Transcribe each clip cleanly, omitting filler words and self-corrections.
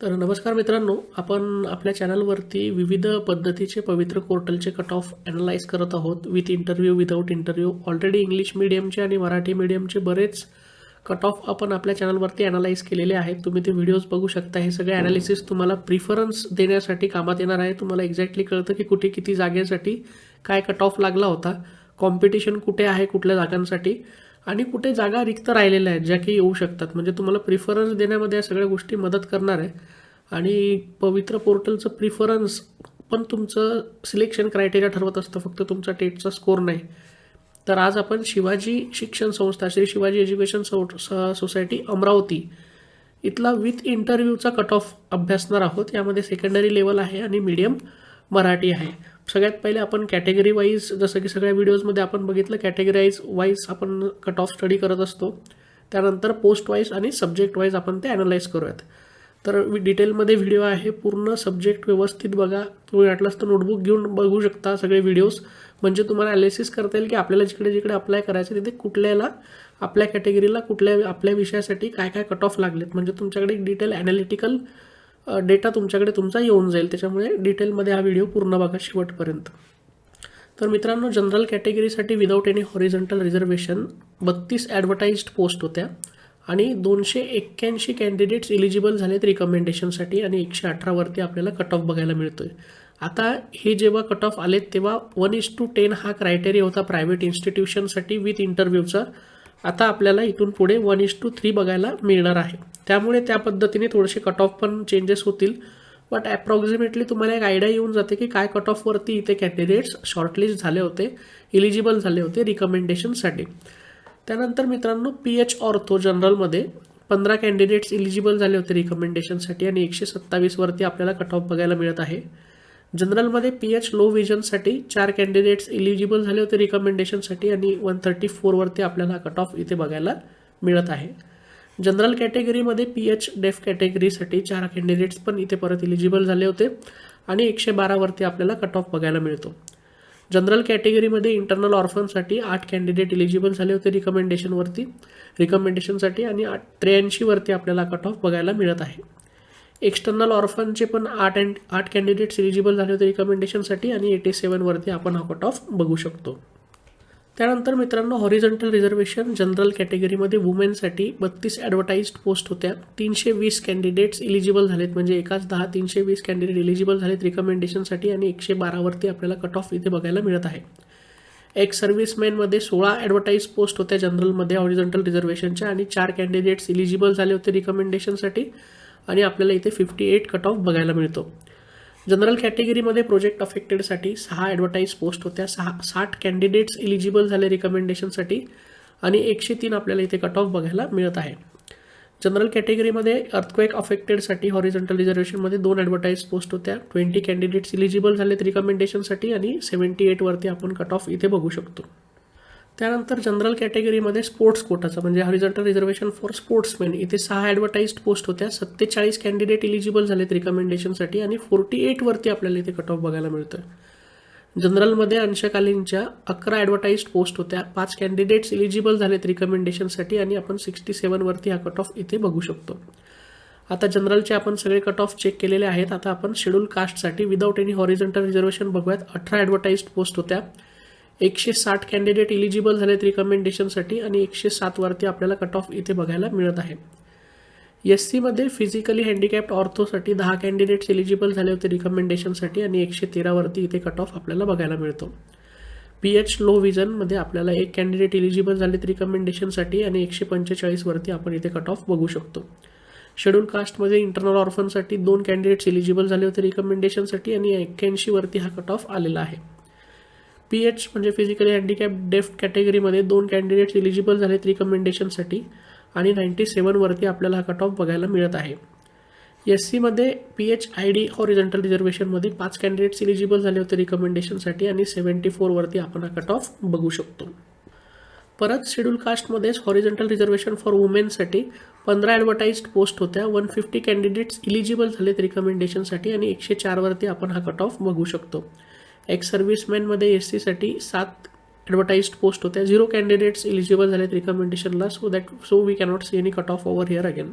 तर नमस्कार मित्रांनो, आपण आपल्या चॅनलवरती विविध पद्धतीचे पवित्र पोर्टलचे कट ऑफ ॲनलाईज करत आहोत. With interview, without interview. Already English मीडियमचे आणि मराठी मीडियमचे बरेच कट ऑफ आपण आपल्या चॅनलवरती ॲनालाइज केलेले आहेत. तुम्ही ते व्हिडिओज बघू शकता. हे सगळे ॲनालिसिस तुम्हाला प्रिफरन्स देण्यासाठी कामात येणार आहे. तुम्हाला एक्झॅक्टली कळतं की कुठे किती जागेसाठी काय कट ऑफ लागला होता, कॉम्पिटिशन कुठे आहे कुठल्या जागांसाठी, आणि कुठे जागा रिक्त राहिलेल्या आहेत ज्या की येऊ शकतात. म्हणजे तुम्हाला प्रिफरन्स देण्यामध्ये या सगळ्या गोष्टी मदत करणार आहे. आणि पवित्र पोर्टलचं प्रिफरन्स पण तुमचं सिलेक्शन क्रायटेरिया ठरवत असतं, फक्त तुमचा टेटचा स्कोर नाही. तर आज आपण शिवाजी शिक्षण संस्था, श्री शिवाजी एज्युकेशन सोसायटी अमरावती इथला विथ इंटरव्ह्यूचा कट ऑफ अभ्यासणार आहोत. यामध्ये सेकंडरी लेवल आहे आणि मीडियम मराठी आहे. सगळ्यात पहिले आपण कॅटेगरी वाईज, जसं की सगळ्या व्हिडिओजमध्ये आपण बघितलं, कॅटेगरी वाईज आपण कट ऑफ स्टडी करत असतो. त्यानंतर पोस्ट वाईज आणि सब्जेक्ट वाईज आपण ते ॲनालाइज करूयात. तर डिटेलमध्ये व्हिडिओ आहे, पूर्ण सब्जेक्ट व्यवस्थित बघा. तुम्ही वाटलंच तर नोटबुक घेऊन बघू शकता सगळे व्हिडिओज, म्हणजे तुम्हाला ॲनालिसिस करता येईल की आपल्याला जिकडे जिकडे अप्लाय करायचं तिथे कुठल्याला आपल्या कॅटेगरीला कुठल्या आपल्या विषयासाठी काय काय कट ऑफ लागलेत. म्हणजे तुमच्याकडे एक डिटेल ॲनालिटिकल डेटा तुमच्याकडे तुमचा येऊन जाईल. त्याच्यामुळे डिटेलमध्ये हा व्हिडिओ पूर्ण बघा शेवटपर्यंत. तर मित्रांनो, जनरल कॅटेगरीसाठी without any horizontal reservation 32 advertised post होत्या आणि 281 कॅन्डिडेट्स इलिजिबल झालेत रिकमेंडेशनसाठी आणि 118 वरती आपल्याला कट ऑफ बघायला मिळतोय. आता हे जेव्हा कट ऑफ आलेत तेव्हा 1:10 हा क्रायटेरिया होता प्रायव्हेट इन्स्टिट्यूशनसाठी विथ इंटरव्ह्यूचा. आता आपल्याला इथून पुढे 1:3 बघायला मिळणार आहे. त्यामुळे त्या पद्धतीने थोडेसे कट ऑफ पण चेंजेस होतील. बट ॲप्रॉक्सिमेटली तुम्हाला एक आयडिया येऊन जाते की काय कट ऑफवरती इथे कॅन्डिडेट्स शॉर्टलिस्ट झाले होते, इलिजिबल झाले होते रिकमेंडेशनसाठी. त्यानंतर मित्रांनो, PH ऑर्थो जनरलमध्ये 15 कॅन्डिडेट्स इलिजिबल झाले होते रिकमेंडेशनसाठी आणि 127 वरती आपल्याला कट ऑफ बघायला मिळत आहे. जनरलमध्ये PH लो विजनसाठी 4 कॅन्डिडेट्स इलिजिबल झाले होते रिकमेंडेशनसाठी आणि 134 वरती आपल्याला कट ऑफ इथे बघायला मिळत आहे. जनरल कॅटेगरीमध्ये PH डेफ कॅटेगरीसाठी 4 कॅन्डिडेट्स पण इथे परत इलिजिबल झाले होते आणि 112 वरती आपल्याला कट ऑफ बघायला मिळतो. जनरल कॅटेगरीमध्ये इंटरनल ऑर्फनसाठी 8 कॅन्डिडेट इलिजिबल झाले होते रिकमेंडेशनसाठी आणि 83 वरती आपल्याला कट ऑफ बघायला मिळत आहे. एक्सटर्नल ऑर्फनचे पण 8 कॅन्डिडेट्स इलिजिबल झाले होते रिकमेंडेशनसाठी आणि 87 वरती आपण हा कट ऑफ बघू शकतो. त्यानंतर मित्रांनो, हॉरिझॉन्टल रिझर्वेशन जनरल कॅटेगरीमध्ये वुमेनसाठी 32 ॲडव्हर्टाइज्ड पोस्ट होत्या. 320 कॅन्डिडेट्स इलिजिबल झालेत, म्हणजे एकाच 320 कॅन्डिडेट इलिजिबल झालेत रिकमेंडेशनसाठी आणि 112 वरती आपल्याला कट ऑफ इथे बघायला मिळत आहे. एक्स सर्व्हिसमॅनमध्ये 16 ॲडव्हर्टाइज पोस्ट होत्या जनरलमध्ये हॉरिझॉन्टल रिझर्वेशनच्या आणि 4 कॅन्डिडेट्स इलिजिबल झाले होते रिकमेंडेशनसाठी आणि आपल्याला इथे 58 कट ऑफ बघायला मिळतो. जनरल कॅटेगरीमध्ये प्रोजेक्ट अफेक्टेडसाठी 6 ॲडव्हर्टाइज पोस्ट होत्या. 60 कॅन्डिडेट्स इलिजिबल झाले रिकमेंडेशनसाठी आणि 103 आपल्याला इथे कट ऑफ बघायला मिळत आहे. जनरल कॅटेगरीमध्ये अर्थक्वेक अफेक्टेडसाठी हॉरिझॉन्टल रिझर्वेशनमध्ये 2 ॲडव्हर्टाइज पोस्ट होत्या. 20 कॅन्डिडेट्स इलिजिबल झालेत रिकमेंडेशनसाठी आणि 78 वरती आपण कट ऑफ इथे बघू शकतो. त्यानंतर जनरल कॅटेगरीमध्ये स्पोर्ट्स कोटाचं, म्हणजे हॉरिझॉन्टल रिझर्वेशन फॉर स्पोर्ट्समॅन, इथे 6 ॲडव्हर्टाइज्ड पोस्ट होत्या. 47 कॅन्डिडेट इलिजिबल झालेत रिकमेंडेशनसाठी आणि 48 वरती आपल्याला इथे कट ऑफ बघायला मिळतं. जनरलमध्ये अंशकालीनच्या 11 ॲडव्हर्टाइज्ड पोस्ट होत्या. 5 कॅन्डिडेट्स इलिजिबल झालेत रिकमेंडेशनसाठी आणि आपण 67 वरती हा कट ऑफ इथे बघू शकतो. आता जनरलचे आपण सगळे कट ऑफ चेक केलेले आहेत. आता आपण शेड्यूल कास्टसाठी विदाऊट एनी हॉरिझॉन्टल रिझर्वेशन बघूयात. 18 ॲडव्हर्टाइज्ड पोस्ट होत्या. 160 कॅन्डिडेट इलिजिबल झालेत रिकमेंडेशनसाठी आणि 107 वरती आपल्याला कट ऑफ इथे बघायला मिळत आहे. SCमध्ये फिजिकली हँडिकॅप्ड ऑर्थोसाठी 10 कॅन्डिडेट्स इलिजिबल झाले होते रिकमेंडेशनसाठी आणि 113 वरती इथे कट ऑफ आपल्याला बघायला मिळतो. PH लो विजनमध्ये आपल्याला 1 कॅन्डिडेट इलिजिबल झालेत रिकमेंडेशनसाठी आणि 145 वरती आपण इथे कट ऑफ बघू शकतो. शेड्यूल कास्टमध्ये इंटरनल ऑर्फनसाठी 2 कॅन्डिडेट्स इलिजिबल झाले होते रिकमेंडेशनसाठी आणि 81 वरती हा कट ऑफ आलेला आहे. PH म्हणजे फिजिकली हँडिकॅप्ड डेफ कॅटेगरीमध्ये 2 कॅन्डिडेट्स इलिजिबल झालेत रिकमेंडेशनसाठी आणि 97 वरती आपल्याला हा कट ऑफ बघायला मिळत आहे. SCमध्ये PH ID हॉरिझॉन्टल रिझर्वेशनमध्ये 5 कॅन्डिडेट्स इलिजिबल झाले होते रिकमेंडेशनसाठी आणि 74 वरती आपण हा कट ऑफ बघू शकतो. परत शेड्यूल कास्टमध्येच हॉरिझॉन्टल रिझर्वेशन फॉर वुमेनसाठी 15 ॲडव्हर्टाइज्ड पोस्ट होत्या. 150 कॅन्डिडेट्स इलिजिबल झालेत रिकमेंडेशनसाठी आणि 104 वरती आपण हा कट ऑफ बघू शकतो. एक्स सर्व्हिसमॅनमध्ये SCसाठी 7 ॲडव्हर्टाइज्ड पोस्ट होत्या. 0 कॅन्डिडेट्स इलिजिबल झालेत रिकमेंडेशनला, so we cannot see any cut off over here again.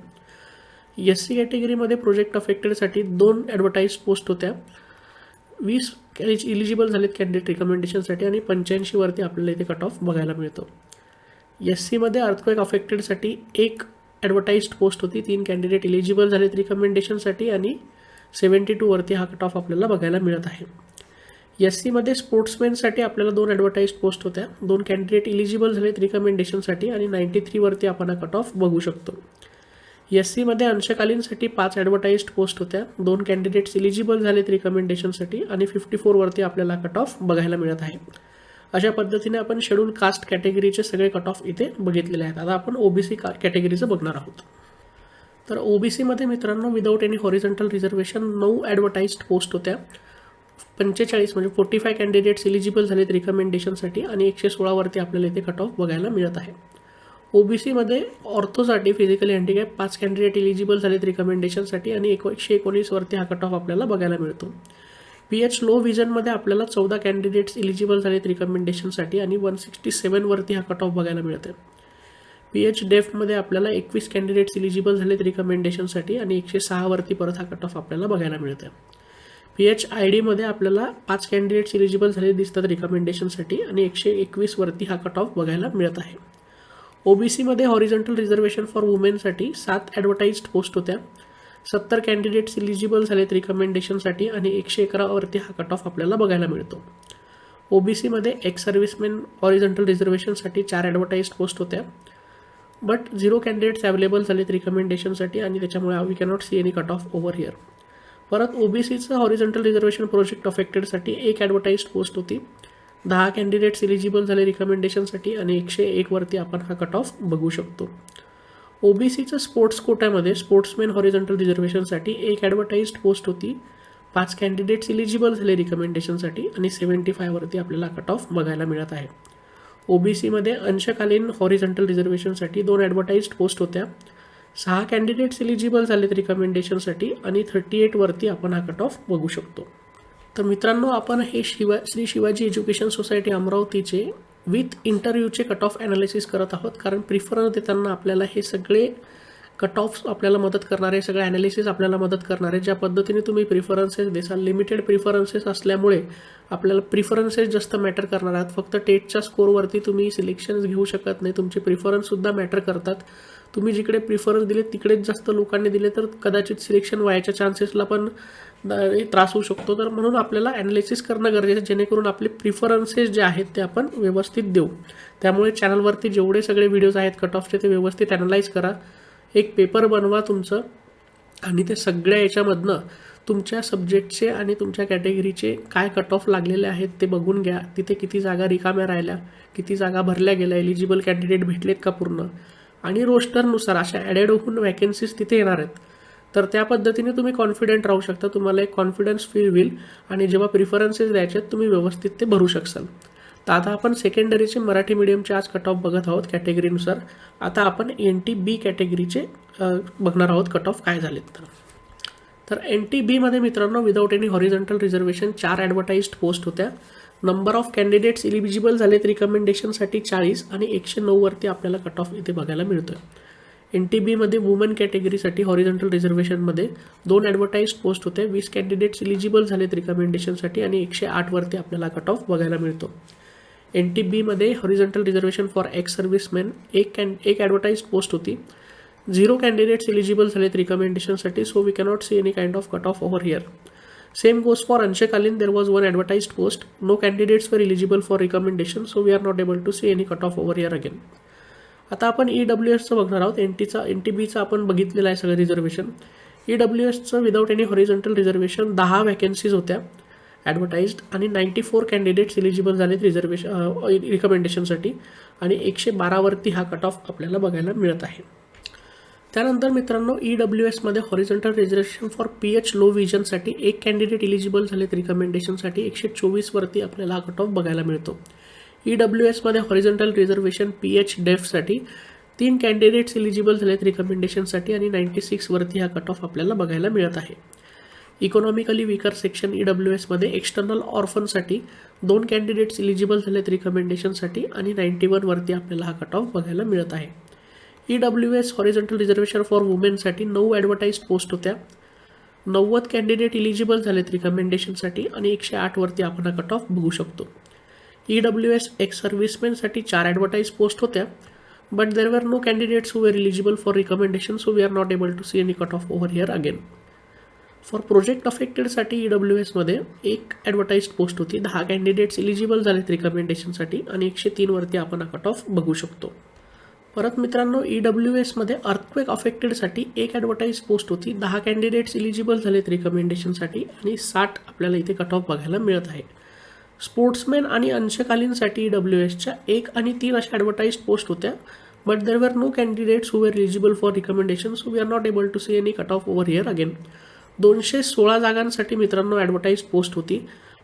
SC कॅटेगरीमध्ये प्रोजेक्ट अफेक्टेडसाठी 2 ॲडव्हर्टाईज पोस्ट होत्या. 20 इलिजिबल झालेत कॅन्डिडेट रिकमेंडेशनसाठी आणि 85 वरती आपल्याला इथे कट ऑफ बघायला मिळतो. SCमध्ये अर्थक्वेक अफेक्टेडसाठी 1 ॲडव्हर्टाईज्ड पोस्ट होती. 3 कॅन्डिडेट इलिजिबल झालेत रिकमेंडेशनसाठी आणि 72 वरती हा कट ऑफ आपल्याला बघायला मिळत आहे. SCमध्ये स्पोर्ट्समॅनसाठी आपल्याला 2 ॲडव्हर्टाईज्ड पोस्ट होत्या. 2 कॅन्डिडेट इलिजिबल झालेत रिकमेंडेशनसाठी आणि 93 वरती आपण हा कट ऑफ बघू शकतो. SCमध्ये अंशकालीनसाठी 5 ॲडव्हर्टाईज्ड पोस्ट होत्या. 2 कॅन्डिडेट्स इलिजिबल झालेत रिकमेंडेशनसाठी आणि 54 वरती आपल्याला कट ऑफ बघायला मिळत आहे. अशा पद्धतीने आपण शेड्यूल कास्ट कॅटेगरीचे सगळे कट ऑफ इथे बघितलेले आहेत. आता आपण OBC कॅटेगरीचं बघणार आहोत. तर OBCमध्ये मित्रांनो without any horizontal reservation 9 advertised post होत्या. 45 म्हणजे 45 कॅन्डिडेट्स इलिजिबल झालेत रिकमेंडेशनसाठी आणि 116 वरती आपल्याला इथे कट ऑफ बघायला मिळत आहे. OBCमध्ये ऑर्थोसाठी फिजिकली हँडिकॅप 5 कॅन्डिडेट इलिजिबल झालेत रिकमेंडेशनसाठी आणि 119 वरती हा कट ऑफ आपल्याला बघायला मिळतो. PH लो व्हिजनमध्ये आपल्याला 14 कॅन्डिडेट्स इलिजिबल झालेत रिकमेंडेशनसाठी आणि 167 वरती हा कट ऑफ बघायला मिळतो. PH डेफमध्ये आपल्याला 21 कॅन्डिडेट्स इलिजिबल झालेत रिकमेंडेशनसाठी आणि 106 वरती परत हा कट ऑफ आपल्याला बघायला मिळतो. PH IDमध्ये आपल्याला 5 कॅन्डिडेट्स इलिजिबल झाले दिसतात रिकमेंडेशनसाठी आणि 121 वरती हा कट ऑफ बघायला मिळत आहे. OBCमध्ये horizontal reservation for वुमेनसाठी 7 advertised post होत्या. 70 कॅन्डिडेट्स इलिजिबल झालेत रिकमेंडेशनसाठी आणि 111 वरती हा कट ऑफ आपल्याला बघायला मिळतो. OBCमध्ये एक्स सर्व्हिसमॅन हॉरिझॉन्टल रिझर्वेशनसाठी 4 ॲडव्हर्टाईज्ड पोस्ट होत्या. बट 0 कॅन्डिडेट्स अवेलेबल झालेत रिकमेंडेशनसाठी आणि त्याच्यामुळे we cannot see any cut off over here. परत OBCचं हॉरिझॉन्टल रिझर्वेशन प्रोजेक्ट अफेक्टेडसाठी 1 ॲडव्हर्टाईज्ड पोस्ट होती. 10 कॅन्डिडेट्स इलिजिबल झाले रिकमेंडेशनसाठी आणि 101 वरती आपण हा कट ऑफ बघू शकतो. OBCचं sports कोट्यामध्ये sportsman horizontal रिझर्वेशनसाठी 1 advertised post होती. 5 कॅन्डिडेट्स इलिजिबल झाले रिकमेंडेशनसाठी आणि 75 वरती आपल्याला कट ऑफ बघायला मिळत आहे. OBCमध्ये अंशकालीन हॉरिझॉन्टल रिझर्वेशनसाठी 2 ॲडव्हर्टाईज्ड पोस्ट होत्या. 6 कॅन्डिडेट्स इलिजिबल झालेत रिकमेंडेशनसाठी आणि 38 वरती आपण हा कट ऑफ बघू शकतो. तर मित्रांनो आपण हे श्री शिवाजी एज्युकेशन सोसायटी अमरावतीचे विथ इंटरव्ह्यूचे कट ऑफ ॲनालिसिस करत आहोत. कारण प्रिफरन्स देताना आपल्याला हे सगळे कट ऑफ्स आपल्याला मदत करणारे, सगळे ॲनालिसिस आपल्याला मदत करणारे. ज्या पद्धतीने तुम्ही प्रिफरन्सेस देसाल, लिमिटेड प्रिफरन्सेस असल्यामुळे आपल्याला प्रिफरन्सेस जास्त मॅटर करणार आहेत. फक्त टेटच्या स्कोरवरती तुम्ही सिलेक्शन्स घेऊ शकत नाही. तुमचे प्रिफरन्ससुद्धा मॅटर करतात. तुम्ही जिकडे प्रिफरन्स दिले तिकडेच जास्त लोकांनी दिले तर कदाचित सिलेक्शन व्हायच्या चान्सेसला पण त्रास होऊ शकतो. तर म्हणून आपल्याला ॲनालिसिस करणं गरजेचं, जेणेकरून आपले प्रिफरन्सेस जे आहेत ते आपण व्यवस्थित देऊ. त्यामुळे चॅनलवरती जेवढे सगळे व्हिडिओज आहेत कट ऑफचे ते व्यवस्थित ॲनालाइज करा. एक पेपर बनवा तुमचं आणि ते सगळ्या याच्यामधनं तुमच्या सब्जेक्टचे आणि तुमच्या कॅटेगरीचे काय कट ऑफ लागलेले आहेत ते बघून घ्या. तिथे किती जागा रिकाम्या राहिल्या, किती जागा भरल्या गेल्या, एलिजिबल कॅन्डिडेट भेटलेत का पूर्ण, आणि रोस्टरनुसार अशा ॲडेड होऊन वॅकेन्सीज तिथे येणार आहेत. तर त्या पद्धतीने तुम्ही कॉन्फिडंट राहू शकता. तुम्हाला एक कॉन्फिडन्स फील होईल आणि जेव्हा प्रिफरन्सेस द्यायचे आहेत तुम्ही व्यवस्थित ते भरू शकाल. तर आता आपण सेकंडरीचे मराठी मीडियमचे आज कट ऑफ बघत आहोत कॅटेगरीनुसार. आता आपण NTB कॅटेगरीचे बघणार आहोत कट ऑफ काय झालेत. तर NTBमध्ये मित्रांनो without any horizontal reservation 4 advertised post होत्या. नंबर ऑफ कॅन्डिडेट्स इलिजिबल झालेत रिकमेंडेशनसाठी 40 आणि 109 वरती आपल्याला कट ऑफ इथे बघायला मिळतोय. NTBमध्ये वुमन कॅटेगरीसाठी हॉरिझॉन्टल रिझर्वेशनमध्ये 2 ॲडव्हर्टाईज्ड पोस्ट होते. 20 कॅन्डिडेट्स इलिजिबल झालेत रिकमेंडेशनसाठी आणि 108 वरती आपल्याला कट ऑफ बघायला मिळतो. NTBमध्ये horizontal reservation for ex serviceman एक ॲडव्हर्टाईज्ड पोस्ट होती. 0 कॅन्डिडेट्स इलिजिबल झालेत रिकमेंडेशनसाठी. So we cannot see any kind of cut off over here. Same goes for अंशकालीन. There was 1 advertised post. No candidates were eligible for recommendation, so we are not able to see any cutoff over here again. आता आपण EWSचं बघणार आहोत. NTBचं आपण बघितलेलं आहे सगळं रिझर्वेशन. EWSचं without any horizontal reservation 10 vacancies होत्या ॲडव्हर्टाईज्ड आणि 94 कॅन्डिडेट्स इलिजिबल झालेत रिकमेंडेशनसाठी आणि 112 वरती हा कट ऑफ आपल्याला बघायला मिळत आहे. त्यानंतर मित्रांनो EWSमध्ये horizontal reservation for PH low व्हिजनसाठी 1 कॅन्डिडेट इलिजिबल झालेत रिकमेंडेशनसाठी. 124 वरती आपल्याला हा कट ऑफ बघायला मिळतो. EWSमध्ये हॉरिझॉन्टल रिझर्वेशन PH डेफसाठी 3 कॅन्डिडेट्स इलिजिबल झालेत रिकमेंडेशनसाठी आणि 96 वरती हा कट ऑफ आपल्याला बघायला मिळत आहे. इकॉनॉमिकली वीकर सेक्शन EWSमध्ये एक्सटर्नल ऑर्फनसाठी 2 कॅन्डिडेट्स इलिजिबल झालेत रिकमेंडेशनसाठी आणि 91 वरती आपल्याला हा कट ऑफ बघायला मिळत आहे. EWS हॉरिझॉन्टल रिझर्वेशन फॉर वुमेनसाठी 9 ॲडव्हर्टाईज्ड पोस्ट होत्या. 90 कॅन्डिडेट इलिजिबल झालेत रिकमेंडेशनसाठी आणि 108 वरती आपण हा कट ऑफ बघू शकतो. EWS एक्स सर्व्हिसमॅनसाठी 4 ॲडव्हर्टाईज पोस्ट होत्या, but there were no candidates who were eligible for recommendation, so we are not able to see any cut off over here again. For project अफेक्टेडसाठी EWSमध्ये 1 advertised post होती. 10 candidates eligible झालेत रिकमेंडेशनसाठी आणि 103 वरती आपण हा कट ऑफ बघू शकतो. परत मित्रांनो, EWSमध्ये अर्थक्वेक अफेक्टेडसाठी 1 ॲडव्हर्टाईज पोस्ट होती. 10 कॅन्डिडेट्स इलिजिबल झालेत रिकमेंडेशनसाठी आणि 60 आपल्याला इथे कट ऑफ बघायला मिळत आहे. स्पोर्ट्समॅन आणि अंशकालीनसाठी EWSच्या 1 आणि 3 अशा ॲडव्हर्टाईज्ड पोस्ट होत्या, but there were no candidates who were eligible for recommendation, so we are not able to see any cut off over here again. 216 जागांसाठी मित्रांनो ॲडव्हर्टाईज पोस्ट होती.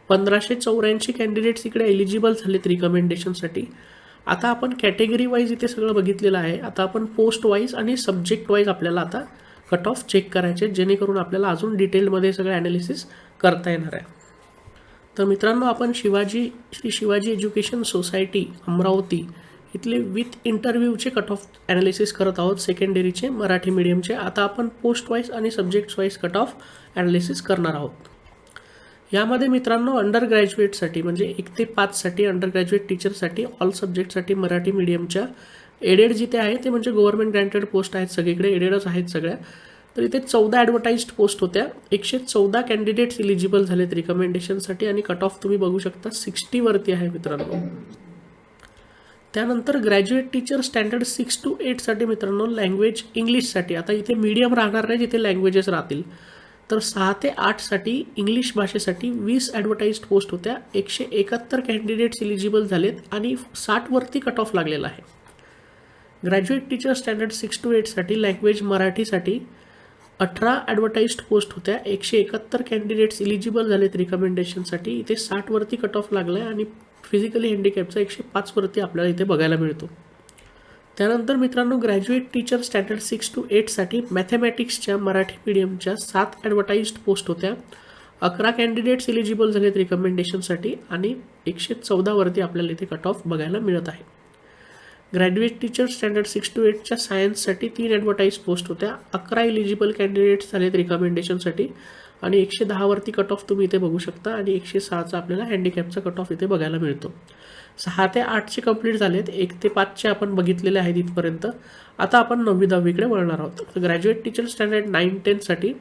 1584 कॅन्डिडेट्स इकडे एलिजिबल झालेत रिकमेंडेशनसाठी. आता आपण कॅटेगरी वाईज इथे सगळं बघितलेलं आहे. आता आपण पोस्ट वाईज आणि सब्जेक्ट वाईज आपल्याला आता कट ऑफ चेक करायचे, जेणेकरून आपल्याला अजून डिटेलमध्ये सगळं ॲनालिसिस करता येणार आहे. तर मित्रांनो, आपण श्री शिवाजी एज्युकेशन सोसायटी अमरावती इथले विथ इंटरव्ह्यूचे कट ऑफ ॲनालिसिस करत आहोत, सेकंडरीचे मराठी मीडियमचे. आता आपण पोस्ट वाईज आणि subjects wise cut off analysis करणार आहोत. यामध्ये मित्रांनो, अंडर ग्रॅज्युएटसाठी म्हणजे 1 ते 5साठी अंडर ग्रॅज्युएट टीचरसाठी ऑल सब्जेक्टसाठी मराठी मीडियमच्या एडेड जिथे आहे ते म्हणजे गव्हर्नमेंट ग्रँटेड पोस्ट आहेत, सगळीकडे एडेडच आहेत सगळ्या. तर इथे 14 ॲडव्हर्टाईज्ड पोस्ट होत्या. 114 कॅन्डिडेट्स इलिजिबल झालेत रिकमेंडेशनसाठी आणि कट ऑफ तुम्ही बघू शकता 60 वरती आहे मित्रांनो. त्यानंतर ग्रॅज्युएट टीचर स्टँडर्ड 6 to 8साठी मित्रांनो लँग्वेज इंग्लिशसाठी, आता इथे मीडियम राहणार नाही, जिथे लँग्वेजेस राहतील. तर 6 ते 8साठी इंग्लिश भाषेसाठी 20 ॲडव्हर्टाईज्ड पोस्ट होत्या. 171 कॅन्डिडेट्स इलिजिबल झालेत आणि 60 वरती कट ऑफ लागलेला आहे. ग्रॅज्युएट टीचर स्टँडर्ड 6 to 8साठी लँग्वेज मराठीसाठी 18 ॲडव्हर्टाईज्ड पोस्ट होत्या. 171 कॅन्डिडेट्स इलिजिबल झालेत रिकमेंडेशनसाठी. इथे 60 वरती कट ऑफ लागला आहे आणि फिजिकली हँडिकॅपचा 105 वरती आपल्याला इथे बघायला मिळतो. त्यानंतर मित्रांनो, ग्रॅज्युएट टीचर स्टँडर्ड 6 to 8साठी मॅथमॅटिक्सच्या मराठी मीडियमच्या 7 ॲडव्हर्टाईज्ड पोस्ट होत्या. 11 कॅन्डिडेट्स इलिजिबल झालेत रिकमेंडेशनसाठी आणि 114 वरती आपल्याला इथे कट ऑफ बघायला मिळत आहे. Graduate teacher standard 6 to 8च्या सायन्ससाठी 3 advertise post होत्या. 11 इलिजिबल कॅन्डिडेट्स झालेत रिकमेंडेशनसाठी आणि 110 वरती कट ऑफ तुम्ही इथे बघू शकता आणि 106चा आपल्याला हँडिकॅपचा कट ऑफ इथे बघायला मिळतो. 6 ते 8चे कंप्लीट झालेत. 1 ते 5चे आपण बघितलेले आहेत इथपर्यंत. आता आपण 9वी 10वीकडे वळणार आहोत. तर ग्रॅज्युएट टीचर स्टँडर्ड 9 10साठी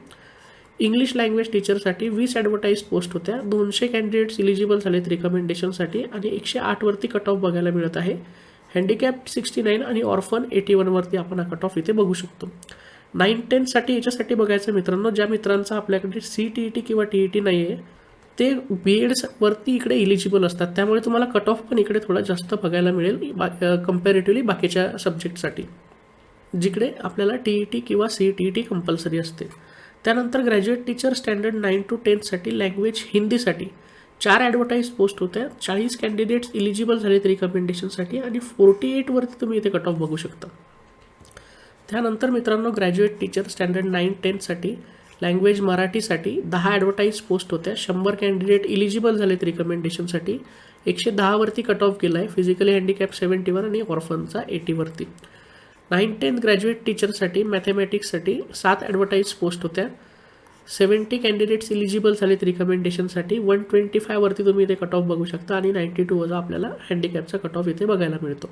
इंग्लिश लँग्वेज टीचरसाठी 20 ॲडव्हर्टाईज पोस्ट होत्या. 200 कॅन्डिडेट्स इलिजिबल झालेत रिकमेंडेशनसाठी आणि 108 वरती कट ऑफ बघायला मिळत आहे. हँडिकॅप 69 आणि ऑर्फन 81 वरती आपण हा कट ऑफ इथे बघू शकतो. 9 10साठी याच्यासाठी बघायचं मित्रांनो, ज्या मित्रांचा आपल्याकडे CTET किंवा TET नाही आहे ते BEdवरती इकडे इलिजिबल असतात, त्यामुळे तुम्हाला कट ऑफ पण इकडे थोडा जास्त बघायला मिळेल कम्पॅरेटिव्हली बाकीच्या सब्जेक्टसाठी, जिकडे आपल्याला TET किंवा CTET कंपल्सरी असते. त्यानंतर ग्रॅज्युएट टीचर स्टँडर्ड 9 to 10साठी लँग्वेज हिंदीसाठी 4 ॲडव्हर्टाईज पोस्ट होत्या. 40 कॅन्डिडेट्स इलिजिबल झालेत रिकमेंडेशनसाठी आणि 48 वरती तुम्ही इथे कट ऑफ बघू शकता. त्यानंतर मित्रांनो, ग्रॅज्युएट टीचर स्टँडर्ड 9 10साठी लँग्वेज मराठीसाठी 10 ॲडव्हर्टाईज पोस्ट होत्या. 100 कॅन्डिडेट इलिजिबल झालेत रिकमेंडेशनसाठी. 110 वरती कट ऑफ केला आहे. फिजिकली हँडिकॅप 71 आणि ऑर्फनचा 80 वरती. 9 10 ग्रॅज्युएट टीचरसाठी मॅथमॅटिक्ससाठी 7 ॲडव्हर्टाईज पोस्ट होत्या. 70 कॅन्डिडेट्स इलिजिबल झालेत रिकमेंडेशनसाठी. 125 वरती तुम्ही इथे कट ऑफ बघू शकता आणि 92 वजा आपल्याला हँडिकॅपचा कट ऑफ इथे बघायला मिळतो.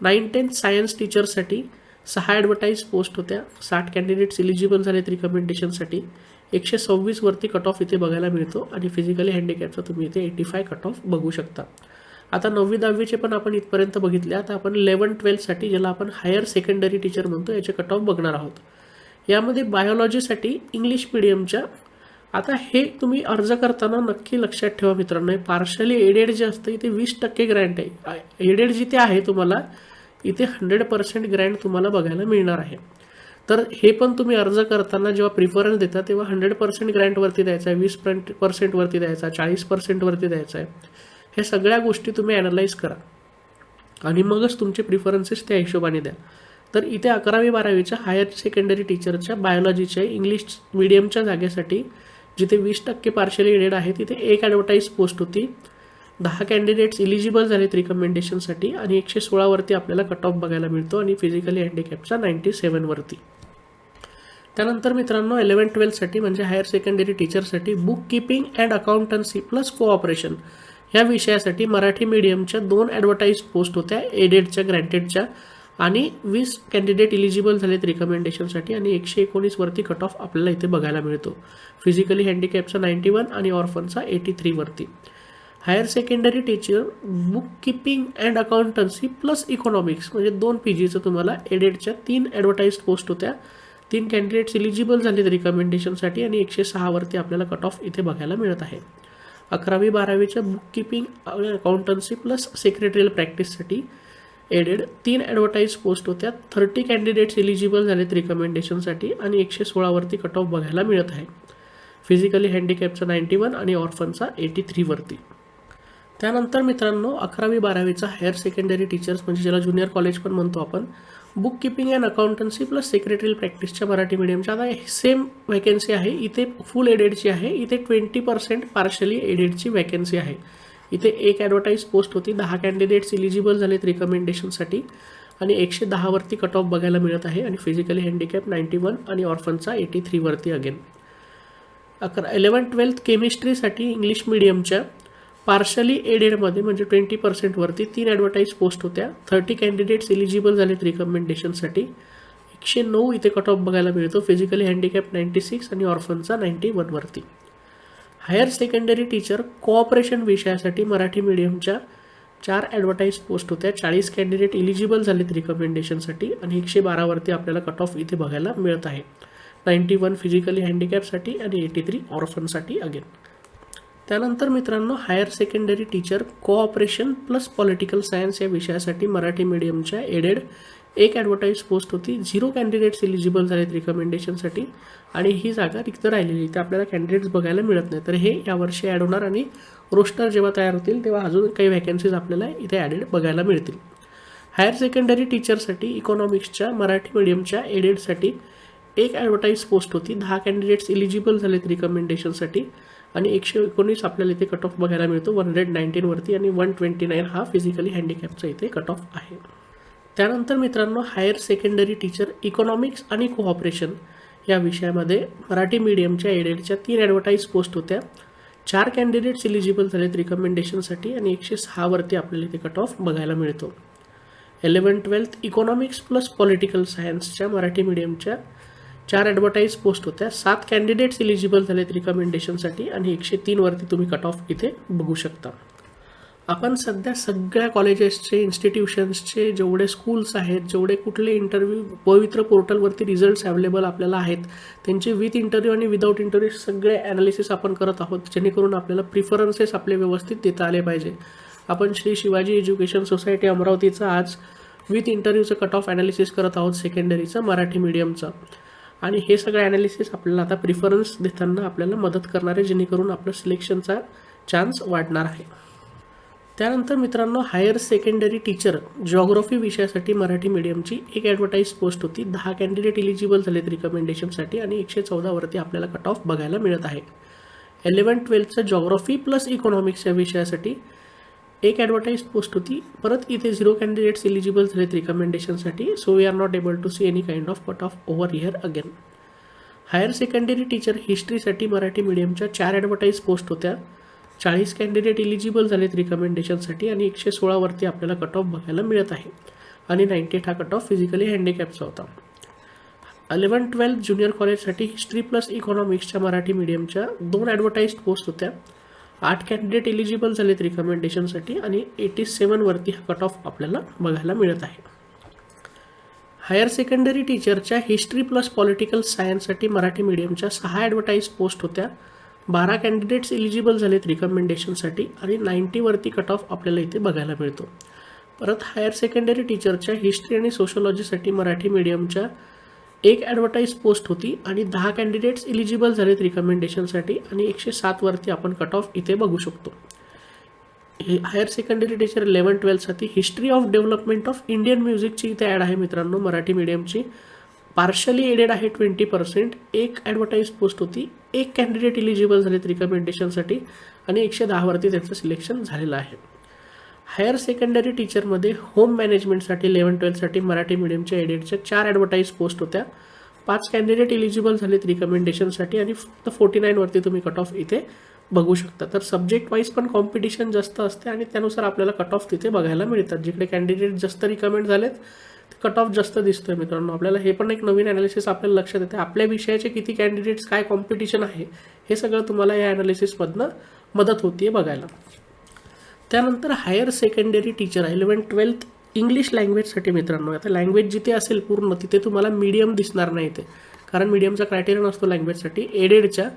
9 10 सायन्स टीचरसाठी 6 ॲडव्हर्टाईज पोस्ट होत्या. 60 कॅन्डिडेट्स इलिजिबल झालेत रिकमेंडेशनसाठी. 126 वरती कट ऑफ इथे बघायला मिळतो आणि फिजिकली हँडिकॅपचा तुम्ही इथे 85 कट ऑफ बघू शकता. आता 9वी 10वीचे पण आपण इथपर्यंत बघितले. आता आपण 11 12साठी ज्याला आपण हायर सेकंडरी टीचर म्हणतो याचे कट ऑफ बघणार आहोत. यामध्ये बायोलॉजीसाठी इंग्लिश मीडियमच्या, आता हे तुम्ही अर्ज करताना नक्की लक्षात ठेवा मित्रांनो, पार्शली एडेड जे असतं इथे 20% ग्रँट आहे. एडेड जिथे आहे तुम्हाला इथे 100% ग्रँट तुम्हाला बघायला मिळणार आहे. तर हे पण तुम्ही अर्ज करताना जेव्हा प्रिफरन्स देता तेव्हा 100% ग्रँटवरती द्यायचा आहे, 20% वरती द्यायचा, 40% वरती द्यायचा आहे. हे सगळ्या गोष्टी तुम्ही ॲनालाइज करा आणि मगच तुमचे प्रिफरन्सेस त्या हिशोबाने द्या. तर इथे 11वी 12वीच्या हायर सेकंडरी टीचरच्या बायोलॉजीच्या इंग्लिश मीडियमच्या जागेसाठी जिथे 20% पार्शली एडेड आहे तिथे 1 ॲडव्हर्टाईज पोस्ट होती. 10 कॅन्डिडेट्स इलिजिबल झालेत रिकमेंडेशनसाठी आणि 116 वरती आपल्याला कट ऑफ बघायला मिळतो आणि फिजिकली हँडिकॅपचा 97 वरती. त्यानंतर मित्रांनो 11-12साठी म्हणजे हायर सेकंडरी टीचरसाठी book keeping and accountancy plus cooperation ह्या विषयासाठी मराठी मीडियमच्या 2 ॲडव्हर्टाईज पोस्ट होत्या एडेडच्या ग्रँटेडच्या आणि 20 कॅन्डिडेट इलिजिबल झालेत रिकमेंडेशनसाठी आणि 119 वरती कट ऑफ आपल्याला इथे बघायला मिळतो. फिजिकली हँडिकॅपचा 91 आणि ऑर्फनचा 83 वरती. Higher secondary teacher book keeping and accountancy plus economics म्हणजे 2 PGचं तुम्हाला एडेडच्या 3 ॲडव्हर्टाईज पोस्ट होत्या. 3 कॅन्डिडेट्स इलिजिबल झालेत रिकमेंडेशनसाठी आणि 106 वरती आपल्याला कट ऑफ इथे बघायला मिळत आहे. 11वी-12वीच्या book keeping accountancy plus secretarial प्रॅक्टिससाठी एडेड 3 ॲडव्हर्टाईज पोस्ट होत्या. 30 कॅन्डिडेट्स इलिजिबल झालेत रिकमेंडेशनसाठी आणि 116 वरती कट ऑफ बघायला मिळत आहे. फिजिकली हँडिकॅपचा 91 आणि ऑर्फनचा 83 वरती. त्यानंतर मित्रांनो 11वी-12वीचा हायर सेकंडरी टीचर्स म्हणजे ज्याला ज्युनियर कॉलेज पण म्हणतो आपण, book keeping and accountancy plus secretarial प्रॅक्टिसच्या मराठी मीडियमच्या आता सेम वॅकन्सी आहे. इथे फुल एडेडची आहे, इथे 20% पार्शली एडेडची वॅकन्सी आहे. इथे 1 ॲडव्हर्टाईज पोस्ट होती. 10 कॅन्डिडेट्स इलिजिबल झालेत रिकमेंडेशनसाठी आणि 110 वरती कट ऑफ बघायला मिळत आहे आणि फिजिकली हँडिकॅप 91 आणि ऑर्फनचा 83 वरती अगेन. 11-12 केमिस्ट्रीसाठी इंग्लिश मीडियमच्या पार्शली एडेडमध्ये म्हणजे 20% वरती 3 ॲडव्हर्टाईज पोस्ट होत्या. 30 कॅन्डिडेट्स इलिजिबल झालेत रिकमेंडेशनसाठी. 109 इथे कट ऑफ बघायला मिळतो. फिजिकली हँडिकॅप 96 आणि ऑर्फनचा 91 वरती. हायर सेकंडरी टीचर कोऑपरेशन विषयासाठी मराठी मीडियमच्या 4 ॲडव्हर्टाईज पोस्ट होत्या. 40 कॅन्डिडेट इलिजिबल झालेत रिकमेंडेशनसाठी आणि 112 वरती आपल्याला कट ऑफ इथे बघायला मिळत आहे. 91 फिजिकली हँडिकॅपसाठी आणि 83 ऑर्फनसाठी अगेन. त्यानंतर मित्रांनो higher secondary teacher cooperation plus political science या विषयासाठी मराठी मीडियमच्या एडेड 1 ॲडव्हर्टाईज पोस्ट होती. 0 कॅन्डिडेट्स इलिजिबल झालेत रिकमेंडेशनसाठी आणि ही जागा रिक्त राहिलेली, तर आपल्याला कॅन्डिडेट्स बघायला मिळत नाही. तर हे यावर्षी ॲड होणार आणि रोस्टर जेव्हा तयार होतील तेव्हा अजून काही वॅकन्सीज आपल्याला इथे ॲडेड बघायला मिळतील. हायर सेकंडरी टीचरसाठी इकॉनॉमिक्सच्या मराठी मीडियमच्या एडेडसाठी 1 ॲडव्हर्टाईज पोस्ट होती. 10 कॅन्डिडेट्स इलिजिबल झालेत रिकमेंडेशनसाठी आणि 119 आपल्याला इथे कट ऑफ बघायला मिळतो 119 वरती आणि 129 हा फिजिकली हँडिकॅपचा इथे कट ऑफ आहे. त्यानंतर मित्रांनो हायर सेकंडरी टीचर इकॉनॉमिक्स आणि कोऑपरेशन या विषयामध्ये मराठी मीडियमच्या एडेडच्या 3 ॲडव्हर्टाईज पोस्ट होत्या. 4 कॅन्डिडेट्स इलिजिबल झालेत रिकमेंडेशनसाठी आणि 106 वरती आपल्याला इथे कट ऑफ बघायला मिळतो. 11-12 इकॉनॉमिक्स प्लस पॉलिटिकल सायन्सच्या मराठी मीडियमच्या 4 ॲडव्हर्टाईज पोस्ट होत्या. 7 कॅन्डिडेट्स इलिजिबल झालेत रिकमेंडेशनसाठी आणि 103 वरती तुम्ही कट ऑफ इथे बघू शकता. आपण सध्या सगळ्या कॉलेजेसचे इन्स्टिट्यूशन्सचे जेवढे स्कूल्स आहेत, जेवढे कुठले इंटरव्ह्यू पवित्र पोर्टलवरती रिझल्ट्स अवेलेबल आपल्याला आहेत त्यांचे विथ इंटरव्ह्यू आणि विदाऊट इंटरव्ह्यू सगळे ॲनालिसिस आपण करत आहोत, जेणेकरून आपल्याला प्रिफरन्सेस आपले व्यवस्थित देता आले पाहिजे. आपण श्री शिवाजी एज्युकेशन सोसायटी अमरावतीचा आज विथ इंटरव्ह्यूचं कट ऑफ ॲनालिसिस करत आहोत सेकंडरीचं मराठी मीडियमचं आणि हे सगळं ॲनालिसिस आपल्याला आता प्रिफरन्स देताना आपल्याला मदत करणार आहे, जेणेकरून आपलं सिलेक्शनचा चान्स वाढणार आहे. त्यानंतर मित्रांनो हायर सेकंडरी टीचर जिओग्राफी विषयासाठी मराठी मीडियमची 1 ॲडव्हर्टाईज पोस्ट होती. 10 कॅन्डिडेट इलिजिबल झालेत रिकमेंडेशनसाठी आणि 114 वरती आपल्याला कट ऑफ बघायला मिळत आहे. 11-12चं जिओग्राफी प्लस इकॉनॉमिक्स या विषयासाठी 1 ॲडव्हर्टाईज पोस्ट होती. परत इथे 0 कॅन्डिडेट्स इलिजिबल झालेत रिकमेंडेशनसाठी. So we are not able to see any kind of cut off over here again. Higher secondary teacher हिस्ट्रीसाठी मराठी मीडियमच्या 4 ॲडव्हर्टाईज पोस्ट होत्या. 40 कॅन्डिडेट इलिजिबल झालेत रिकमेंडेशनसाठी आणि 116 वरती आपल्याला कट ऑफ बघायला मिळत आहे आणि 98 हा कट ऑफ फिजिकली हँडिकॅपचा होता. 11-12 ज्युनियर कॉलेजसाठी हिस्ट्री प्लस इकॉनॉमिक्सच्या मराठी मीडियमच्या 2 ॲडव्हर्टाईज पोस्ट होत्या. 8 कॅन्डिडेट इलिजिबल झालेत रिकमेंडेशनसाठी आणि 87 वरती हा कट ऑफ आपल्याला बघायला मिळत आहे. हायर सेकंडरी टीचरच्या हिस्ट्री प्लस पॉलिटिकल सायन्ससाठी मराठी मीडियमच्या 6 ॲडव्हर्टाईज पोस्ट होत्या. 12 कॅन्डिडेट्स इलिजिबल झालेत रिकमेंडेशनसाठी आणि 90 वरती कट ऑफ आपल्याला इथे बघायला मिळतो. परत हायर सेकंडरी टीचरच्या हिस्ट्री आणि सोशोलॉजीसाठी मराठी मीडियमच्या 1 ॲडव्हर्टाईज पोस्ट होती आणि 10 कॅन्डिडेट्स इलिजिबल झालेत रिकमेंडेशनसाठी आणि 107 वरती आपण कट ऑफ इथे बघू शकतो. हायर सेकंडरी टीचर 11-12साठी history of development of Indian म्युझिकची इथे ॲड आहे मित्रांनो मराठी मीडियमची. पार्शली एडेड आहे 20%, एक ॲडव्हर्टाईज पोस्ट होती, एक कॅन्डिडेट इलिजिबल झालेत रिकमेंडेशनसाठी आणि 110 वरती त्यांचं सिलेक्शन झालेलं आहे. हायर सेकंडरी टीचरमध्ये होम मॅनेजमेंटसाठी 11-12साठी मराठी मीडियमच्या एडेडच्या 4 ॲडव्हर्टाईज पोस्ट होत्या, 5 कॅन्डिडेट इलिजिबल झालेत रिकमेंडेशनसाठी आणि फक्त 49 वरती तुम्ही कट ऑफ इथे बघू शकता. तर सब्जेक्ट वाईज पण कॉम्पिटिशन जास्त असते आणि त्यानुसार आपल्याला कट ऑफ तिथे बघायला मिळतात. जिकडे कॅन्डिडेट जास्त रिकमेंड झालेत कट ऑफ जास्त दिसतोय मित्रांनो. आपल्याला हे पण एक नवीन ॲनालिसिस आपल्याला लक्षात येते. आपल्या विषयाचे किती कॅन्डिडेट्स, काय कॉम्पिटिशन आहे, हे सगळं तुम्हाला या ॲनालिसिसमधनं मदत होती बघायला. त्यानंतर हायर सेकंडरी टीचर 11-12 इंग्लिश लँग्वेजसाठी मित्रांनो, आता लँग्वेज जिथे असेल पूर्ण तिथे तुम्हाला मीडियम दिसणार नाही ते, कारण मीडियमचा क्रायटेरिया नसतो लँग्वेजसाठी. एडेडच्या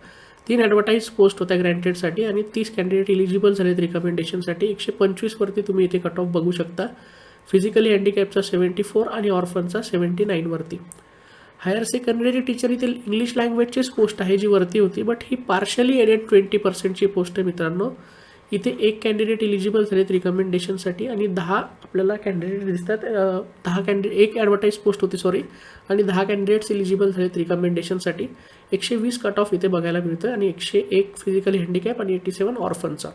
3 ॲडव्हर्टाईज पोस्ट होत्या ग्रँटेडसाठी आणि 30 कॅन्डिडेट इलिजिबल झालेत रिकमेंडेशनसाठी. 125 वरती तुम्ही इथे कट ऑफ बघू शकता. फिजिकली हँडिकॅपचा 74 आणि ऑर्फनचा 79 वरती. हायर सेकंडरी टीचर इथे इंग्लिश लँग्वेजचीच पोस्ट आहे जी वरती होती, बट ही पार्शली एडेड 20%ची पोस्ट आहे मित्रांनो. इथे एक कॅन्डिडेट इलिजिबल झालेत रिकमेंडेशनसाठी आणि 10 आपल्याला कॅन्डिडेट दिसतात. 10 कॅन्डिडेट, एक ॲडव्हर्टाईज पोस्ट होती आणि 10 कॅन्डिडेट्स इलिजिबल झालेत रिकमेंडेशनसाठी. 120 कट ऑफ इथे बघायला मिळतं आणि 101 फिजिकली हँडिकॅप आणि 87 ऑर्फनचा.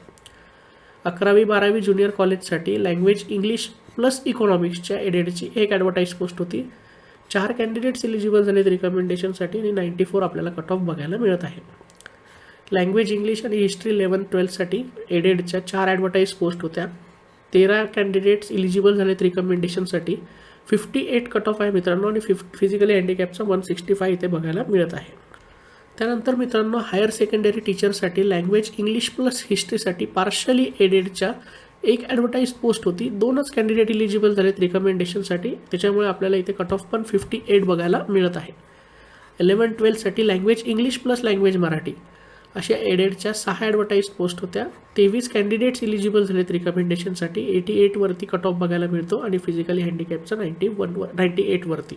11वी-12वी ज्युनियर कॉलेजसाठी लँग्वेज इंग्लिश प्लस इकॉनॉमिक्सच्या एडेडची एक ॲडव्हर्टाईज पोस्ट होती, 4 कॅन्डिडेट्स इलिजिबल झालेत रिकमेंडेशनसाठी आणि 94 आपल्याला कट ऑफ बघायला मिळत आहे. लँग्वेज इंग्लिश आणि हिस्ट्री 11-12साठी एडेडच्या 4 ॲडव्हर्टाईज पोस्ट होत्या, 13 कॅन्डिडेट्स इलिजिबल झालेत रिकमेंडेशनसाठी. 58 कट ऑफ आहे मित्रांनो आणि फिजिकली हँडिकॅपचा 165 इथे बघायला मिळत आहे. त्यानंतर मित्रांनो हायर सेकंडरी टीचरसाठी लँग्वेज इंग्लिश प्लस हिस्ट्रीसाठी पार्शली एडेडच्या एक ॲडव्हर्टाईज पोस्ट होती, 2च कॅन्डिडेट इलिजिबल झालेत रिकमेंडेशनसाठी. त्याच्यामुळे आपल्याला इथे कट ऑफ पण 58 बघायला मिळत आहे. 11-12साठी language English plus language Marathi अशा एडेडच्या 6 ॲडव्हर्टाईज पोस्ट होत्या, 23 कॅन्डिडेट्स इलिजिबल झालेत रिकमेंडेशनसाठी. 88 वरती कट ऑफ बघायला मिळतो आणि फिजिकली हँडिकॅपचा 98 वरती.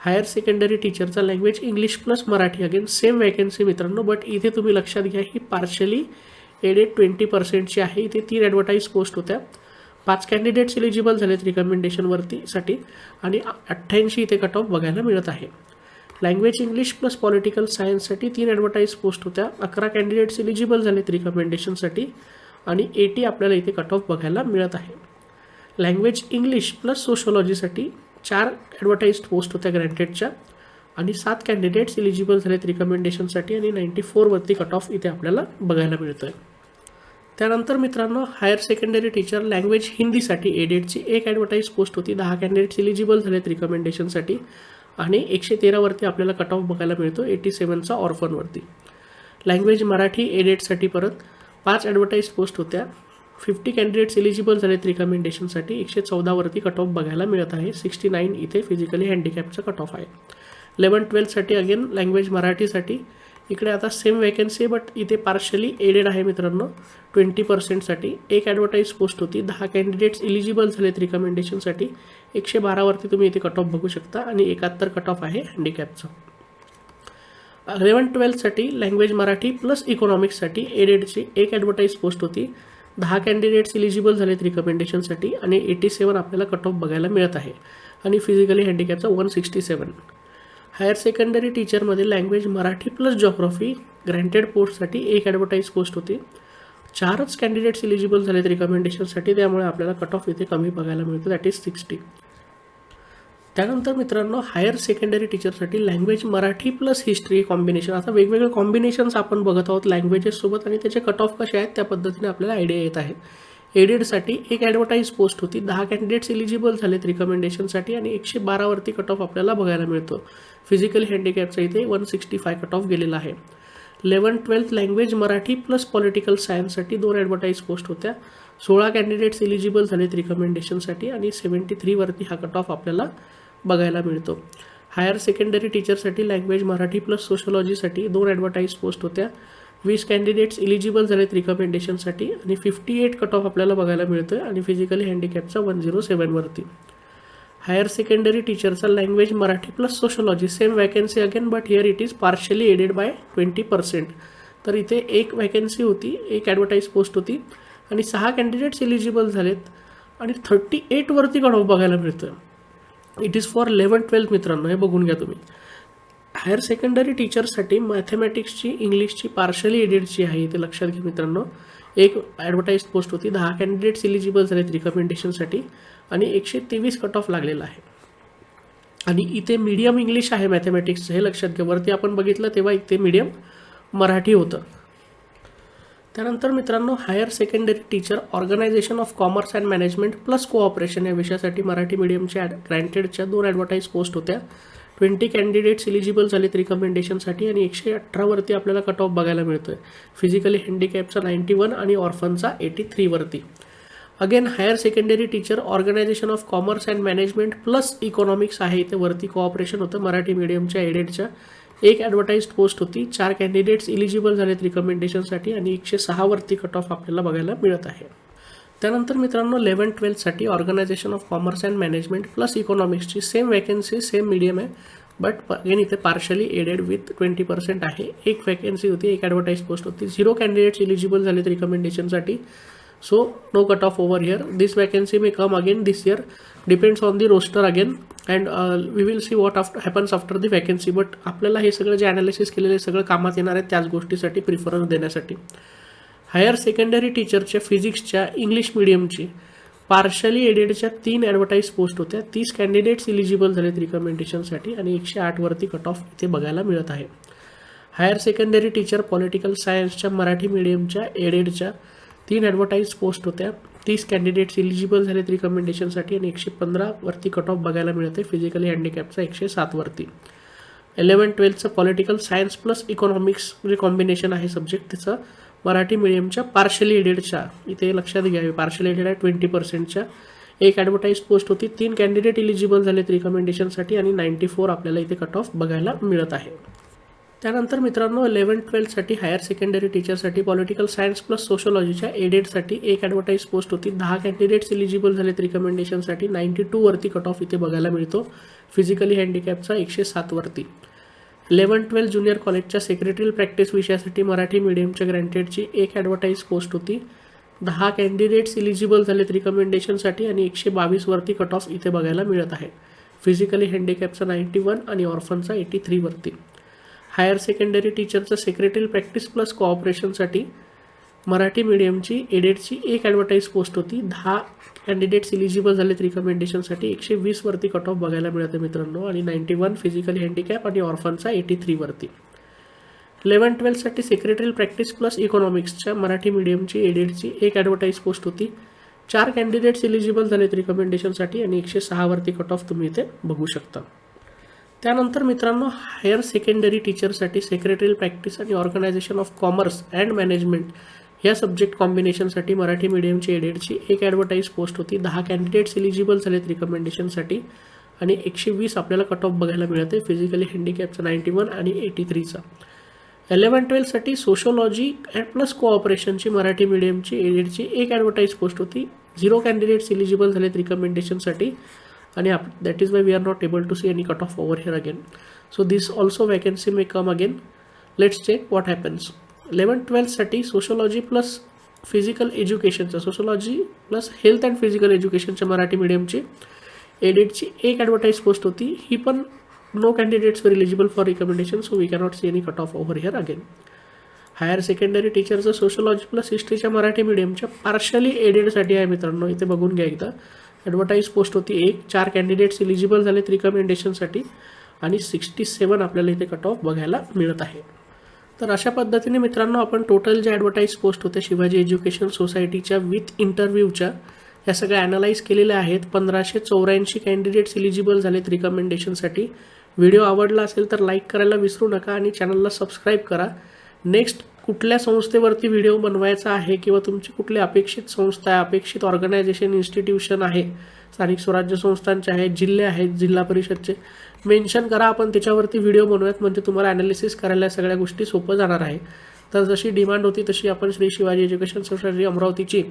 हायर सेकंडरी टीचरचा language English plus Marathi again same vacancy मित्रांनो, बट इथे तुम्ही लक्षात घ्या ही पार्शली एडेड 20%ची आहे. इथे 3 ॲडव्हर्टाईज पोस्ट होत्या, 5 कॅन्डिडेट्स इलिजिबल झालेत रिकमेंडेशनवरतीसाठी आणि 88 इथे कट ऑफ बघायला मिळत आहे. लँग्वेज इंग्लिश प्लस पॉलिटिकल सायन्ससाठी 3 ॲडव्हर्टाईज पोस्ट होत्या, 11 कॅन्डिडेट्स इलिजिबल झालेत रिकमेंडेशनसाठी आणि 80 आपल्याला इथे कट ऑफ बघायला मिळत आहे. लँग्वेज इंग्लिश प्लस सोशोलॉजीसाठी 4 ॲडव्हर्टाईज पोस्ट होत्या ग्रँटेडच्या आणि 7 कॅन्डिडेट्स इलिजिबल झालेत रिकमेंडेशनसाठी आणि 94 वरती कट ऑफ इथे आपल्याला बघायला मिळतो आहे. त्यानंतर मित्रांनो हायर सेकंडरी टीचर लँग्वेज हिंदीसाठी एडेडची एक ॲडव्हर्टाईज पोस्ट होती, 10 कॅन्डिडेट्स इलिजिबल झालेत रिकमेंडेशनसाठी आणि 113 वरती आपल्याला कट ऑफ बघायला मिळतो 87चा ऑर्फनवरती. लँग्वेज मराठी एडेडसाठी परत 5 ॲडव्हर्टाईज पोस्ट होत्या, 50 कॅन्डिडेट्स इलिजिबल झालेत रिकमेंडेशनसाठी. 114 वरती कट ऑफ बघायला मिळत आहे. 69 इथे फिजिकली हँडिकॅपचा कट ऑफ आहे. 11-12साठी अगेन लँग्वेज मराठीसाठी इकडे आता सेम वॅकन्सी बट इथे पार्शली एडेड आहे मित्रांनो 20%साठी. एक ॲडव्हर्टाईज पोस्ट होती, 10 कॅन्डिडेट्स इलिजिबल झालेत रिकमेंडेशनसाठी. 112 वरती तुम्ही इथे कट ऑफ बघू शकता आणि 71 कट ऑफ आहे हँडिकॅपचं. 11-12साठी लँग्वेज मराठी प्लस इकॉनॉमिक्ससाठी एडेडची एक ॲडव्हर्टाईज पोस्ट होती, 10 कॅन्डिडेट्स इलिजिबल झालेत रिकमेंडेशनसाठी आणि 87 आपल्याला कट ऑफ बघायला मिळत आहे आणि फिजिकली हँडिकॅपचा 167. हायर सेकंडरी टीचरमध्ये language Marathi plus geography granted पोस्टसाठी एक ॲडव्हर्टाईज पोस्ट होती, 4च कॅन्डिडेट्स इलिजिबल झालेत रिकमेंडेशनसाठी, त्यामुळे आपल्याला कट ऑफ इथे कमी बघायला मिळतो, दॅट इज 60. त्यानंतर मित्रांनो हायर सेकंडरी टीचरसाठी language Marathi plus history combination. आता वेगवेगळे कॉम्बिनेशन्स आपण बघत आहोत लँग्वेजेससोबत आणि त्याचे कट ऑफ कसे आहेत त्या पद्धतीने आपल्याला आयडिया येत आहे. एडेडसाठी एक ॲडव्हर्टाईज पोस्ट होती, 10 कॅन्डिडेट्स इलिजिबल झालेत रिकमेंडेशनसाठी आणि 112 वरती कट ऑफ आपल्याला बघायला मिळतो. फिजिकल हँडिकॅपचा इथे 165 कट ऑफ गेलेला आहे. 11-12 लँग्वेज मराठी प्लस पॉलिटिकल सायन्ससाठी 2 ॲडव्हर्टाईज पोस्ट होत्या, 16 कॅन्डिडेट्स इलिजिबल झालेत रिकमेंडेशनसाठी आणि 73 वरती हा कट ऑफ आपल्याला बघायला मिळतो. हायर सेकंडरी टीचरसाठी लँग्वेज मराठी प्लस सोशोलॉजीसाठी 2 ॲडव्हर्टाईज पोस्ट होत्या, 20 कॅन्डिडेट्स इलिजिबल झालेत रिकमेंडेशनसाठी आणि 58 कट ऑफ आपल्याला बघायला मिळतो आहे आणि फिजिकली हँडिकॅपचा 107 वरती. हायर सेकंडरी टीचरचा language Marathi plus sociology same vacancy again but here it is partially aided by 20%. तर इथे एक वॅकन्सी होती, एक ॲडव्हर्टाईज पोस्ट होती आणि 6 कॅन्डिडेट्स इलिजिबल झालेत आणि 38 वरती कट ऑफ बघायला मिळतं. इट इज फॉर 11-12 मित्रांनो, हे बघून घ्या तुम्ही. हायर सेकंडरी टीचरसाठी मॅथमॅटिक्सची, इंग्लिशची पार्शली एडेडची आहे, इथे लक्षात घ्या मित्रांनो. एक ॲडव्हर्टाईज पोस्ट होती, 10 कॅन्डिडेट्स इलिजिबल झालेत रिकमेंडेशनसाठी आणि 123 कट ऑफ लागलेला आहे. आणि इथे मीडियम इंग्लिश आहे मॅथमॅटिक्सचं, हे लक्षात घ्या. वरती आपण बघितलं तेव्हा इथे मीडियम मराठी होतं. त्यानंतर मित्रांनो, higher secondary teacher organisation of commerce and management plus cooperation या विषयासाठी मराठी मीडियमच्या ग्रँटेडच्या 2 ॲडव्हर्टाईज पोस्ट होत्या. 20 कॅन्डिडेट्स इलिजिबल झालेत रिकमेंडेशनसाठी आणि 118 वरती आपल्याला कट ऑफ बघायला मिळतोय. फिजिकली हँडिकॅपचा 91 आणि ऑर्फनचा 83 वरती. Again higher secondary teacher organisation of commerce and management plus economics आहे, इथे वरती कोऑपरेशन होतं मराठी मीडियमच्या एडेडच्या. एक ॲडव्हर्टाईज पोस्ट होती, 4 कॅन्डिडेट्स इलिजिबल झालेत रिकमेंडेशनसाठी आणि 106 वरती कट ऑफ आपल्याला बघायला मिळत आहे. त्यानंतर मित्रांनो, 11-12साठी organisation of commerce and management plus इकॉनॉमिक्सची सेम वॅकन्सी, सेम मीडियम आहे, बट अगेन इथे पार्शली एडेड विथ 20% आहे. एक वॅकन्सी होती, एक ॲडव्हर्टाईज पोस्ट होती. 0 कॅन्डिडेट्स इलिजिबल झालेत रिकमेंडेशनसाठी. So no cut off over here. This vacancy may come again this year, depends on the roster again, and we will see what happens after the vacancy. But आपल्याला हे सगळं जे analysis केलेलं सगळं कामात येणार आहे त्याच गोष्टीसाठी प्रिफरन्स देण्यासाठी. हायर सेकंडरी टीचरच्या फिजिक्सच्या इंग्लिश मीडियमची पार्शली एडेडच्या 3 ॲडव्हर्टाईज पोस्ट होत्या. 30 कॅन्डिडेट्स इलिजिबल झालेत रिकमेंडेशनसाठी आणि 108 वरती कट ऑफ इथे बघायला मिळत आहे. हायर सेकंडरी टीचर पॉलिटिकल सायन्सच्या मराठी मीडियमच्या एडेडच्या 3 ॲडव्हर्टाईज पोस्ट होत्या. 30 कॅन्डिडेट्स इलिजिबल झालेत रिकमेंडेशनसाठी आणि 115 वरती कट ऑफ बघायला मिळते. फिजिकली हँडिकॅपचा 107 वरती. 11-12चं पॉलिटिकल सायन्स प्लस इकॉनॉमिक्स जे कॉम्बिनेशन आहे सब्जेक्ट, त्याचं मराठी मीडियमच्या पार्शली एडेडच्या, इथे लक्षात घ्यावे पार्शली एडेड आहे 20%च्या. एक ॲडव्हर्टाईज पोस्ट होती, 3 कॅन्डिडेट इलिजिबल झालेत रिकमेंडेशनसाठी आणि 94 आपल्याला इथे कट ऑफ बघायला मिळत आहे. त्यानंतर मित्रांनो, 11-12साठी हायर सेकंडरी टीचरसाठी पॉलिटिकल सायन्स प्लस सोशोलॉजीच्या एडेडसाठी एक ॲडव्हर्टाईज पोस्ट होती. 10 कॅन्डिडेट्स इलिजिबल झालेत रिकमेंडेशनसाठी. 92 वरती कट ऑफ इथे बघायला मिळतो. फिजिकली हँडिकॅपचा 107 वरती. 11-12 ज्युनियर कॉलेजच्या सेक्रेटरीयल प्रॅक्टिस विषयासाठी मराठी मीडियमच्या ग्रँटेडची एक ॲडव्हर्टाईज पोस्ट होती. 10 कॅन्डिडेट्स इलिजिबल झालेत रिकमेंडेशनसाठी आणि 122 वरती कट ऑफ इथे बघायला मिळत आहे. फिजिकली हँडिकॅपचा 91 आणि ऑर्फनचा 83 वरती. हायर सेकंडरी टीचरचं सेक्रेटरीयल प्रॅक्टिस प्लस कोऑपरेशनसाठी मराठी मीडियमची एडेडची एक ॲडव्हर्टाईज पोस्ट होती. 10 कॅन्डिडेट्स इलिजिबल झालेत रिकमेंडेशनसाठी. 120 वरती कट ऑफ बघायला मिळते मित्रांनो आणि 91 फिजिकली हँडिकॅप आणि ऑर्फनचा 83 वरती. 11-12साठी सेक्रेटरीयल प्रॅक्टिस प्लस इकॉनॉमिक्सच्या मराठी मीडियमची एडेडची एक ॲडव्हर्टाईज पोस्ट होती. 4 कॅन्डिडेट्स इलिजिबल झालेत रिकमेंडेशनसाठी आणि 106 वरती कट ऑफ तुम्ही इथे बघू शकता. त्यानंतर मित्रांनो, हायर सेकंडरी टीचरसाठी सेक्रेटरीयल प्रॅक्टिस आणि organisation of commerce and management या सब्जेक्ट कॉम्बिनेशनसाठी मराठी मीडियमची एडेडची एक ॲडव्हर्टाईज पोस्ट होती. 10 कॅन्डिडेट्स इलिजिबल झालेत रिकमेंडेशनसाठी आणि 120 आपल्याला कट ऑफ बघायला मिळते. फिजिकली हँडिकॅपचा 91 आणि 83चा. 11-12साठी सोशोलॉजी अँड प्लस कोऑपरेशनची मराठी मीडियमची एडेडची एक ॲडव्हर्टाईज पोस्ट होती. 0 कॅन्डिडेट्स इलिजिबल झालेत रिकमेंडेशनसाठी आणि that is why we are not able to see any cutoff over here again. So this also vacancy may come again. Let's check what happens. 11-12साठी sociology plus physical एज्युकेशनचं, sociology plus health and physical एज्युकेशनच्या मराठी मीडियमची एडेडची एक advertise post होती. ही पण no candidates were eligible for recommendation, so we cannot see any cut off over here again. Higher secondary टीचरचं सोशोलॉजी प्लस हिस्ट्रीच्या मराठी मीडियमच्या पार्शली एडेडसाठी आहे मित्रांनो, इथे बघून घ्या एकदा. ॲडव्हर्टाईज पोस्ट होती एक. 4 कॅन्डिडेट्स इलिजिबल झालेत रिकमेंडेशनसाठी आणि 67 आपल्याला इथे कट ऑफ बघायला मिळत आहे. तर अशा पद्धतीने मित्रांनो आपण टोटल जे ॲडव्हर्टाईज पोस्ट होते शिवाजी एज्युकेशन सोसायटीच्या विथ इंटरव्ह्यूच्या या सगळ्या ॲनालाइज केलेल्या आहेत. 1584 कॅन्डिडेट्स इलिजिबल झालेत रिकमेंडेशनसाठी. व्हिडिओ आवडला असेल तर लाईक करायला विसरू नका आणि चॅनलला सबस्क्राईब करा. नेक्स्ट कुठल्या संस्थेवरती व्हिडिओ बनवायचा आहे किंवा तुमची कुठली अपेक्षित संस्था आहे, अपेक्षित ऑर्गनायझेशन, इन्स्टिट्यूशन आहे, स्थानिक स्वराज्य संस्थांचे आहेत, जिल्हे आहेत, जिल्हा परिषदचे, मेन्शन करा. आपण त्याच्यावरती व्हिडिओ बनवूयात म्हणजे तुम्हाला ॲनालिसिस करायला सगळ्या गोष्टी सोपं जाणार आहे. तर जशी डिमांड होती तशी आपण श्री शिवाजी एज्युकेशन सोसायटी अमरावतीची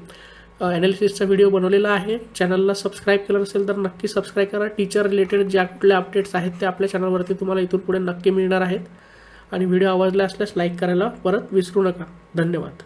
ॲनालिसिसचा व्हिडिओ बनवलेला आहे. चॅनलला सबस्क्राईब केलं असेल तर नक्की सबस्क्राईब करा. टीचर रिलेटेड ज्या कुठल्या अपडेट्स आहेत ते आपल्या चॅनलवरती तुम्हाला इथून पुढे नक्की मिळणार आहेत. आणि व्हिडिओ आवडला असल्यास लाईक करायला परत विसरू नका. धन्यवाद.